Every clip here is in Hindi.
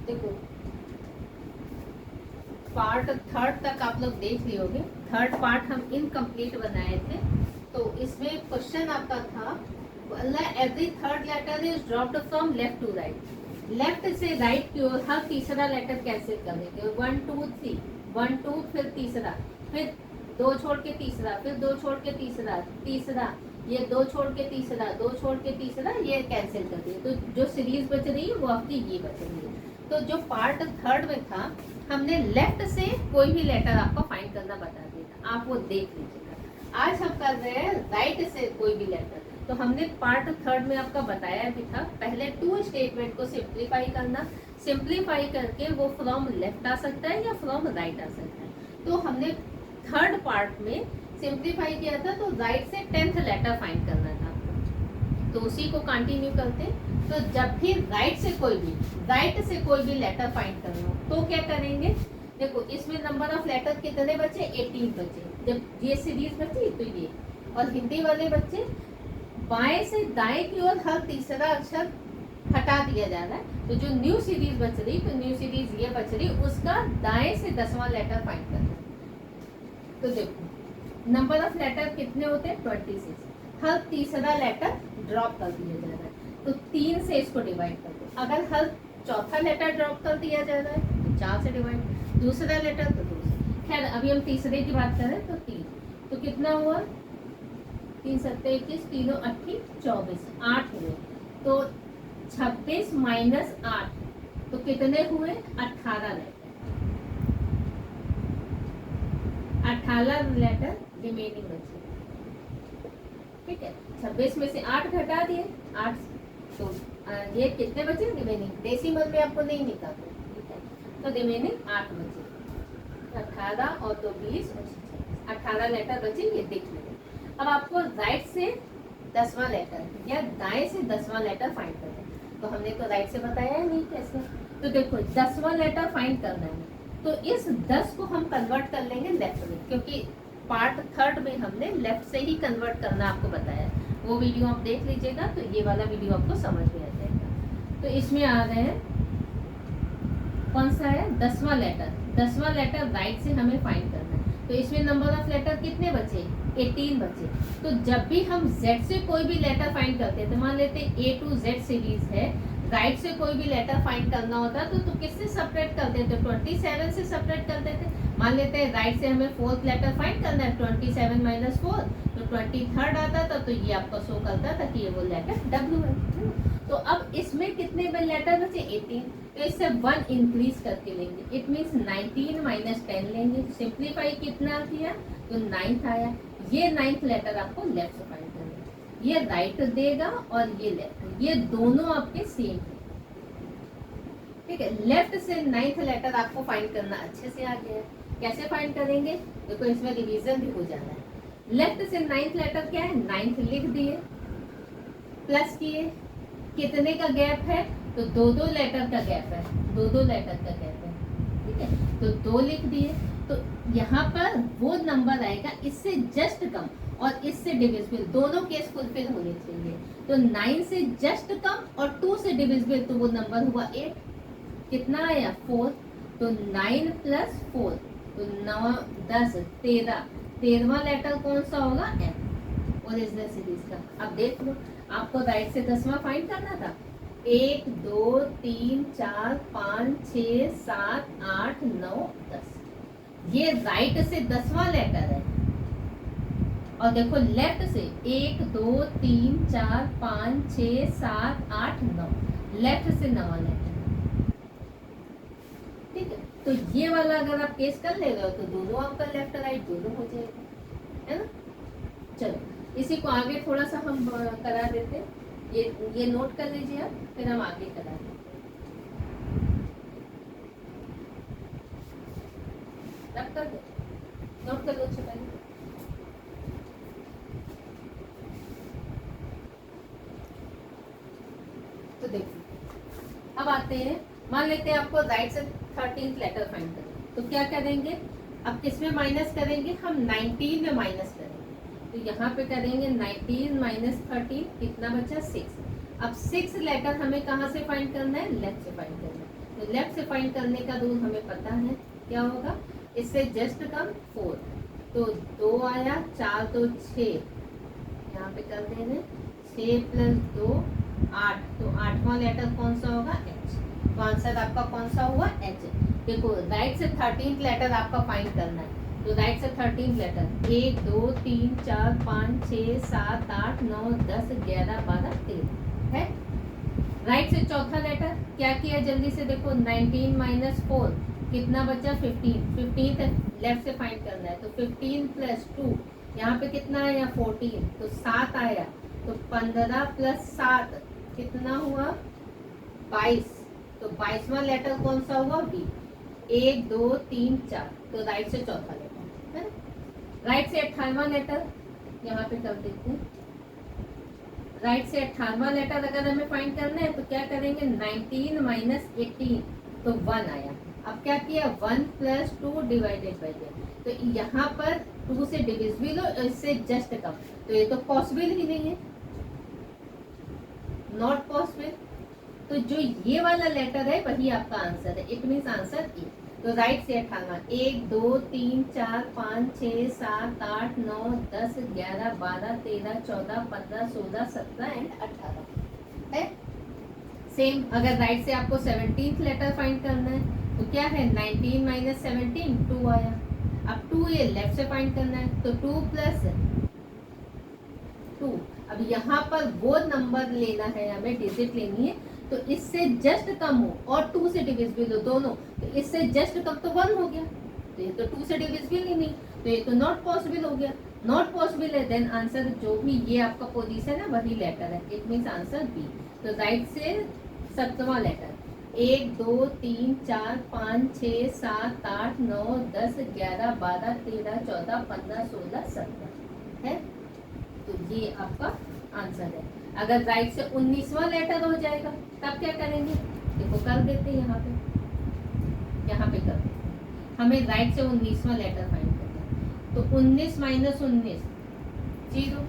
देखो पार्ट थर्ड तक आप लोग देख लिए होंगे। थर्ड पार्ट हम इनकम्प्लीट बनाए थे, तो इसमें क्वेश्चन आपका था every third letter is dropped from left to right. Left से राइट की ओर हर तीसरा लेटर कैसे करेंगे? 1 2 3, 1 2 फिर तीसरा, फिर 2 छोड़ के तीसरा, फिर 2 छोड़ के तीसरा, तीसरा, ये 2 छोड़ के तीसरा, 2 छोड़ के तीसरा, ये कैंसिल कर दिए। तो जो सीरीज बच रही है वो आपकी ये बच रही है। तो जो पार्ट थर्ड में था हमने लेफ्ट से कोई भी लेटर आपको फाइंड करना बता दिया था, आप वो देख लीजिएगा। आज हम कर रहे हैं राइट से कोई भी लेटर। तो हमने पार्ट थर्ड में आपका बताया भी था, पहले 2 स्टेटमेंट को सिंप्लीफाई करना, सिंप्लीफाई करके वो फ्रॉम लेफ्ट आ सकता है या फ्रॉम राइट आ सकता है। तो हमने थर्ड पार्ट में सिंप्लीफाई किया था, तो राइट से 10th लेटर फाइंड करना था, तो उसी को कंटिन्यू करते। तो जब भी राइट से कोई भी लेटर फाइंड करना हो तो क्या करेंगे? देखो इसमें नंबर ऑफ लेटर कितने बचे? 18 बचे। जब ये सीरीज बची तो ये, और हिंदी वाले बच्चे बाएं से दाएं की ओर हर तीसरा अक्षर हटा दिया जा रहा है। तो जो न्यू सीरीज बच रही, तो न्यू सीरीज ये बच रही, उसका दाएं से 10वां लेटर फाइंड करना है। तो देखो नंबर ऑफ लेटर कितने होते हैं? 26। हर तीसरा लेटर ड्रॉप कर दिया जा रहा है, तो 3 से इसको डिवाइड कर दो। अगर हर चौथा लेटर ड्रॉप कर दिया जा रहा है तो 4 से डिवाइड, दूसरा लेटर तो 2 से। खैर अभी हम तीसरे की बात करें तो 3, तो कितना हुआ? 3 7 21, 3 8 24, 8 हुए। तो 26 माइनस 8 तो कितने हुए? 18 लेटर। 18 लेटर रिमेनिंग बचे। ठीक है, 26 में से 8 घटा दिए, 8, तो ये कितने बचे रिमेनिंग? डेसिमल में आपको नहीं निकालना, ठीक है, तो रिमेनिंग 8 बचे। 18 और 2 20 और 18 लेटर बचे, ये देख लीजिए। अब आपको राइट से 10वां लेटर या दाएं से 10वां लेटर फाइंड करना है। तो हमने तो राइट से बताया है नहीं कैसे। तो देखो 10वां लेटर फाइंड करना है, तो इस 10 को हम कन्वर्ट कर लेंगे लेफ्ट में, क्योंकि पार्ट थर्ड में हमने लेफ्ट से ही कन्वर्ट करना आपको बताया। वो वीडियो आप देख लीजिएगा तो ये वाला वीडियो आपको समझ में आ जाएगा। तो इसमें आ रहे हैं, कौन सा है? 10वां लेटर। 10वां लेटर राइट से हमें फाइंड करना है। तो इसमें नंबर ऑफ लेटर कितने बचे? 18 बचे। तो जब भी हम Z से कोई भी लेटर फाइंड करते हैं, तो मान लेते हैं A to Z सीरीज है, राइट से कोई भी लेटर फाइंड करना होता तो किससे सेपरेट करते थे? 27 से सेपरेट करते थे। मान लेते हैं राइट से हमें 4th लेटर फाइंड करना है, 27 माइनस 4 तो 23rd आता था, तो ये आपका शो करता था कि ये वो लेटर W है। तो अब इसमें कितने लेटर बचे? 18। तो इससे 1 इंक्रीज करके लेंगे, इट मीन्स 19 माइनस 10 लेंगे। सिंप्लीफाई कितना किया? तो 9th आया। ये 9th लेटर आपको लेफ्ट से फाइंड करना है, ये राइट देगा और ये लेफ्ट, ये दोनों आपके सेम है। ठीक है, लेफ्ट से 9th लेटर आपको फाइंड करना अच्छे से आ गया है। कैसे फाइंड करेंगे? देखो इसमें रिवीजन भी हो जाना है। लेफ्ट से 9th लेटर क्या है? 9th लिख दिए, प्लस किए, कितने का गैप है? तो 2 लेटर का गैप है, 2 लेटर का गैप है। ठीक है, तो 2 लिख दिए। तो यहाँ पर वो नंबर आएगा इससे जस्ट कम और इससे डिविजिबल, दोनों केस फुलफिल होने चाहिए। तो 9 से जस्ट कम और 2 से डिविजिबल, तो वो नंबर हुआ 8। कितना आया? 4। तो 9 प्लस 4 तो 9 10 13, 13वां लेटर कौन सा होगा? M, ओरिजिनल सीरीज का। अब देख लो, आपको राइट से 10वां फाइंड करना था। 1 2 3 4 5 6 7 8 9 10, ये राइट से 10वां लेटर है। और देखो लेफ्ट से 1 2 3 4 5 6 7 8 9, लेफ्ट से 9वां लेटर। ठीक है, तो ये वाला अगर आप केस कर ले रहे हो तो दोनों आपका लेफ्ट राइट दोनों हो जाएगा, है ना। चलो इसी को आगे थोड़ा सा हम करा देते हैं, ये नोट कर लीजिए आप, फिर हम आगे करा देते। कर दो, नोट कर लो अच्छा पहले। तो देखो अब आते हैं, मान लेते हैं आपको राइट से 13th लेटर फाइंड करें, तो क्या करेंगे? अब किसमें माइनस करेंगे? हम 19 में माइनस करेंगे। तो यहाँ पे करेंगे 19 माइनस 13, कितना बचा? 6। अब 6 लेटर हमें कहाँ से फाइंड करना है? लेफ्ट से फाइंड करना है। तो लेफ्ट से फाइंड करने का रूल हमें पता है, क्या होगा, इससे जस्ट कम 4, तो 2 आया, 4 तो 6, यहाँ पे कर देंगे 6 प्लस 2 8, तो 8वां लेटर कौन सा होगा, एच। तो आंसर आपका कौन सा हुआ, एच। देखो राइट से 13th लेटर आपका फाइंड करना है, तो राइट से 13th लेटर 1 2 3 4 5 6 7 8 9 10 11 12 13 है। राइट से चौथा लेटर क्या किया, जल्दी से देखो, 19 माइनस 4 कितना बचा, 15, 15 लेफ्ट से फाइंड करना है, तो 15 प्लस 2 यहाँ पे कितना आया, 14, तो 7 आया, तो 15 प्लस 7 कितना हुआ, 22, तो 22वां लेटर कौन सा हुआ, बी। 1 2 3 4, तो राइट से चौथा लेटर है। राइट से 18वां लेटर यहाँ पे कर देते हैं। राइट से 18वां लेटर अगर हमें फाइंड करना है तो क्या करेंगे, 19 माइनस 18, तो 1 आया। अब क्या किया, 1 प्लस 2 डिवाइडेड बाई दिया, तो यहाँ पर 2 से डिविजिबल हो, इससे जस्ट कम, तो ये तो पॉसिबल ही नहीं है, नॉट पॉसिबल। तो जो ये वाला लेटर है वही आपका आंसर है, इट मीन्स आंसर ए। तो राइट से 18वां 1 2 3 4 5 6 7 8 9 10 11 12 13 14 15 16 17 एंड 18 है। सेम अगर राइट से आपको 17th लेटर फाइंड करना है तो क्या है, 19 माइनस 17 2 आया। अब 2 ये लेफ्ट से फाइंड करना है, तो 2 प्लस 2, अब यहाँ पर वो नंबर लेना है हमें, डिजिट लेनी है, तो इससे जस्ट कम हो और 2 से डिविजिबल हो दोनों, तो इससे जस्ट कम तो 1 हो गया, तो ये तो 2 से डिविजिबल ही नहीं, तो ये तो नॉट पॉसिबल हो गया। नॉट पॉसिबल है, देन आंसर जो भी ये आपका पोजीशन है वही लेटर है, इट मींस आंसर बी। तो राइट से 7वां लेटर 1 2 3 4 5 6 7 8 9 10 11 12 13 14 15 16 17 है, तो ये आपका आंसर है। अगर राइट से 19वां लेटर हो जाएगा तब क्या करेंगे, देखो कर देते हैं, यहाँ पे कर देते हैं, हमें राइट से 19वां लेटर फाइंड करना है, तो 19 माइनस 19 0,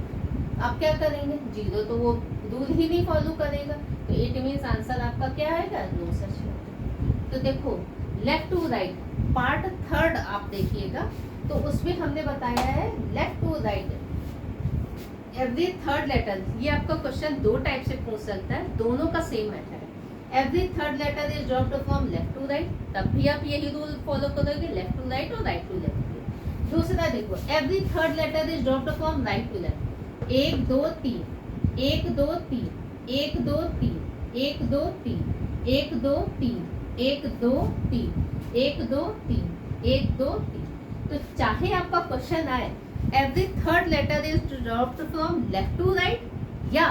अब क्या करेंगे, 0 तो वो रूल ही नहीं फॉलो करेगा, तो इट मीन्स आंसर आपका क्या आएगा, नो सच। तो देखो लेफ्ट टू राइट पार्ट 3 आप देखिएगा, तो उसमें हमने बताया है left to right every 3rd letter, ये आपका क्वेश्चन 2 टाइप से पूछ सकता है, दोनों का सेम मेथड है। Every 3rd letter is dropped from left to right, तब भी आप यही रूल फॉलो करोगे, लेफ्ट टू राइट और राइट टू लेफ्ट। दूसरा देखो every 3rd letter is dropped from right to left, 1 2 3 1 2 3 1 2 3 1 2 3 1 2 3 1 2 3 1 2 3 1 2 3, तो चाहे आपका क्वेश्चन आए every 3rd letter is dropped from left to right या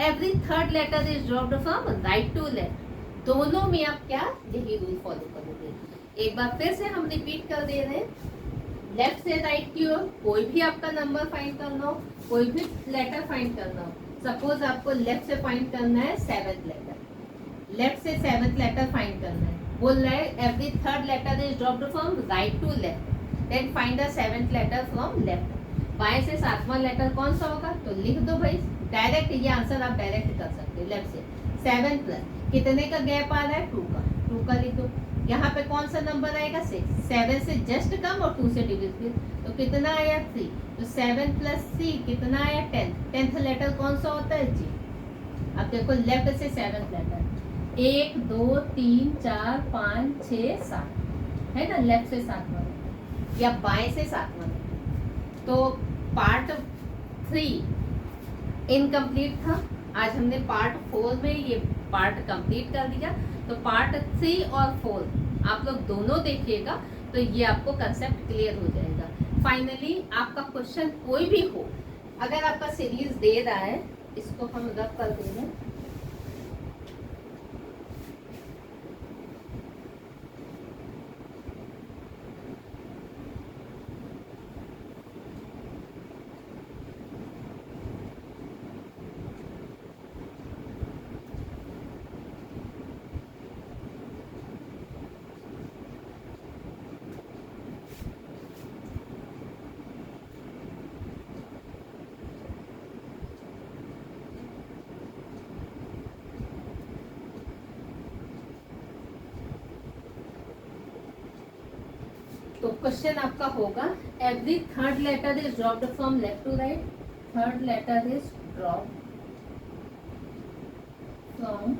every 3rd letter is dropped from right to left, दोनों में आप क्या यही रूल फॉलो करोगे। एक बार फिर से हम रिपीट कर दे रहे हैं, लेफ्ट से राइट की ओर कोई भी आपका नंबर फाइंड करना हो, कोई भी लेटर फाइंड करना हो, सपोज आपको लेफ्ट से फाइंड करना है 7th लेटर, लेफ्ट से 7th लेटर फाइंड करना है, बोल रहा है every 3rd letter is dropped from right to left, then find the 7th letter from left। बाएं से 7वां लेटर कौन सा होगा, तो लिख दो भाई, डायरेक्ट ये आंसर आप डायरेक्ट कर सकते हो। लेफ्ट से 7 प्लस कितने का गैप आ रहा है, 2 का लिख दो। यहाँ पे कौन सा नंबर आएगा, 6, 7 से जस्ट कम और 2 से डिविजिबल, तो कितना आया 3, तो 7 प्लस 3 कितना आया 10, 10th लेटर कौन सा होता है, जी। अब देखो लेफ्ट से 7th लेटर 1 2 3 4 5 6 7 है ना, लेफ्ट से 7वां या बाएं से 7वां। तो पार्ट 3 इनकम्प्लीट था, आज हमने पार्ट 4 में ये पार्ट कंप्लीट कर दिया, तो पार्ट 3 और 4 आप लोग दोनों देखिएगा, तो ये आपको कंसेप्ट क्लियर हो जाएगा। फाइनली आपका क्वेश्चन कोई भी हो, अगर आपका सीरीज दे रहा है, इसको हम रब कर देंगे, क्वेश्चन आपका होगा every third letter is dropped from left to right, third letter is dropped from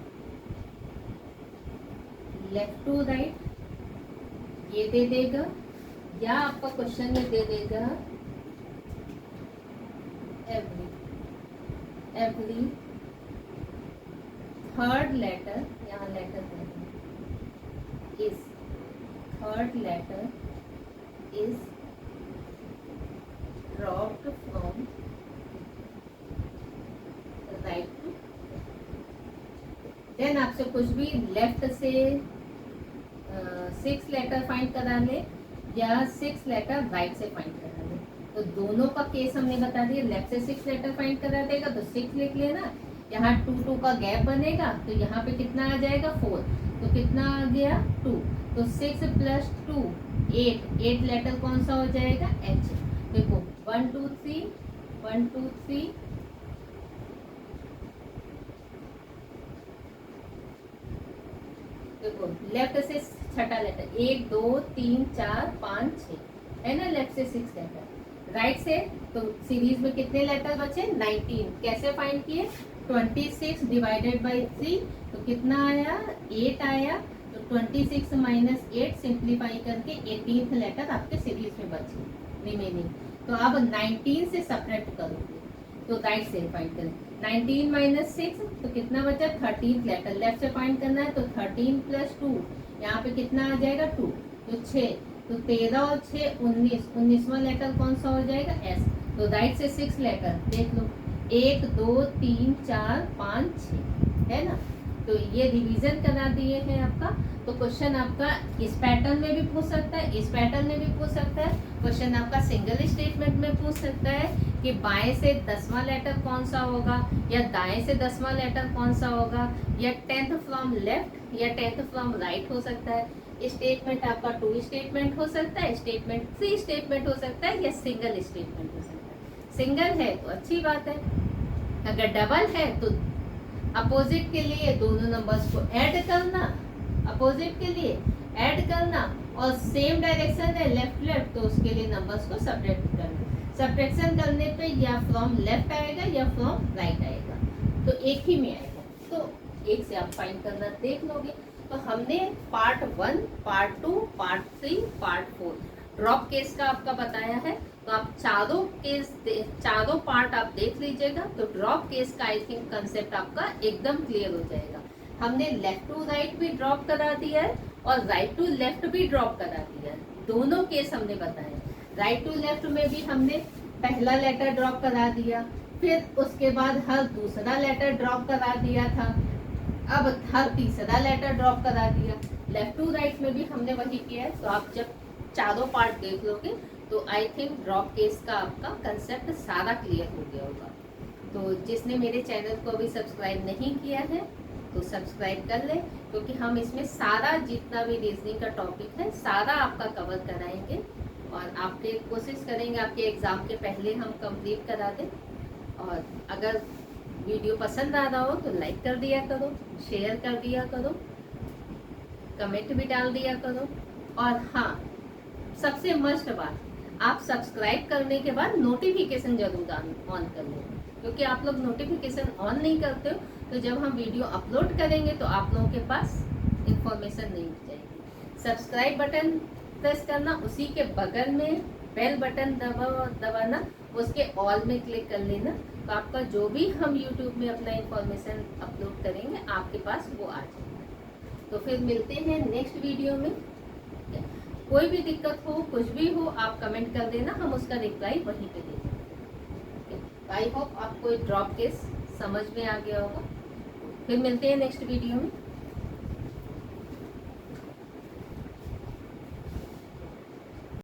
left to right, ये दे देगा, या आपका क्वेश्चन में दे देगा एवरी थर्ड लेटर, यहाँ letter is third letter is dropped from right to, then आपसे कुछ भी लेफ्ट से 6 लेटर फाइंड करा ले या 6 लेटर राइट से फाइंड करा ले। तो दोनों का केस हमने बता दिया, लेफ्ट से 6 लेटर फाइंड करा देगा तो 6 लिख लेना, यहाँ 2 का गैप बनेगा तो यहाँ पे कितना आ जाएगा 4, तो कितना आ गया 2, तो 6 + 2 8 लेटर कौन सा हो जाएगा H। देखो 1 2 3 1 2 3 देखो लेफ्ट से छठा लेटर 1 2 3 4 5 6 है ना, लेफ्ट से 6 लेटर, राइट से तो सीरीज में कितने लेटर बचे 19, कैसे फाइंड किए 26 डिवाइडेड बाई 3 तो कितना आया 8 आया, तो 26 - 8 सिंप्लीफाई करके 18th लेटर आपके सीरीज में बचे रिमेनिंग। तो अब 19 से सब्ट्रैक्ट करोगे तो राइट से फाइंड करें, 19 - 6 तो कितना बचा 13th लेटर, लेफ्ट से फाइंड करना है तो 13 + 2 यहाँ पे कितना आ जाएगा 2, तो 6, तो 13 और 6 19, 19वां लेटर कौन सा हो जाएगा S। तो राइट से 6 लेटर देख लो 1 2 3 4 5 6 है ना, तो ये रिवीजन करा दिए हैं आपका। तो क्वेश्चन आपका इस पैटर्न में भी पूछ सकता है, इस पैटर्न में भी पूछ सकता है, क्वेश्चन आपका सिंगल स्टेटमेंट में पूछ सकता है कि बाएं से 10वां लेटर कौन सा होगा या दाएं से 10वां लेटर कौन सा होगा, या 10th फ्रॉम लेफ्ट या 10th फ्रॉम राइट हो सकता है। स्टेटमेंट आपका 2 स्टेटमेंट हो सकता है, स्टेटमेंट 3 स्टेटमेंट हो सकता है, या सिंगल स्टेटमेंट हो सकता है। सिंगल है तो अच्छी बात है, अगर डबल है तो अपोजिट के लिए दोनों नंबर्स को ऐड करना, अपोजिट के लिए ऐड करना, और सेम डायरेक्शन है लेफ्ट लेफ्ट तो उसके लिए नंबर्स को सब्ट्रैक्ट करना। सब्ट्रैक्शन करने पे या फ्रॉम लेफ्ट आएगा या फ्रॉम राइट आएगा, तो एक ही में आएगा, तो एक से आप फाइंड करना देख लोगे। तो हमने part 1, part 2, part 3, part 4 drop case का आपका बताया है, तो आप चारों पार्ट आप देख लीजिएगा, तो ड्रॉप केस का आई थिंक कंसेप्ट आपका एकदम क्लियर हो जाएगा। हमने लेफ्ट टू राइट भी ड्रॉप करा दिया है और राइट टू लेफ्ट भी ड्रॉप करा दिया है, दोनों केस हमने बताए। राइट टू लेफ्ट में भी हमने पहला लेटर ड्रॉप करा दिया, फिर उसके बाद हर दूसरा लेटर ड्रॉप करा दिया था, अब हर तीसरा लेटर ड्रॉप करा दिया। लेफ्ट टू राइट में भी हमने वही किया है, तो आप जब चारों पार्ट देख लोगे तो आई थिंक ड्रॉप केस का आपका कंसेप्ट सारा क्लियर हो गया होगा। तो जिसने मेरे चैनल को अभी सब्सक्राइब नहीं किया है तो सब्सक्राइब कर ले, क्योंकि हम इसमें सारा जितना भी रीजनिंग का टॉपिक है सारा आपका कवर कराएंगे, और आपके कोशिश करेंगे आपके एग्ज़ाम के पहले हम कंप्लीट करा दें। और अगर वीडियो पसंद आ रहा हो तो लाइक कर दिया करो, शेयर कर दिया करो, कमेंट भी डाल दिया करो, और हाँ सबसे मस्ट बात, आप सब्सक्राइब करने के बाद नोटिफिकेशन जरूर ऑन कर लें, क्योंकि आप लोग नोटिफिकेशन ऑन नहीं करते हो तो जब हम वीडियो अपलोड करेंगे तो आप लोगों के पास इंफॉर्मेशन नहीं जाएगी। सब्सक्राइब बटन प्रेस करना, उसी के बगल में बेल बटन दबाना, उसके ऑल में क्लिक कर लेना, तो आपका जो भी हम यूट्यूब में अपना इंफॉर्मेशन अपलोड करेंगे आपके पास वो आ जाएगा। तो फिर मिलते हैं नेक्स्ट वीडियो में। कोई भी दिक्कत हो, कुछ भी हो, आप कमेंट कर देना, हम उसका रिप्लाई वहीं पे दे देंगे। आई होप आपको ड्रॉप केस समझ में आ गया होगा। फिर मिलते हैं नेक्स्ट वीडियो में।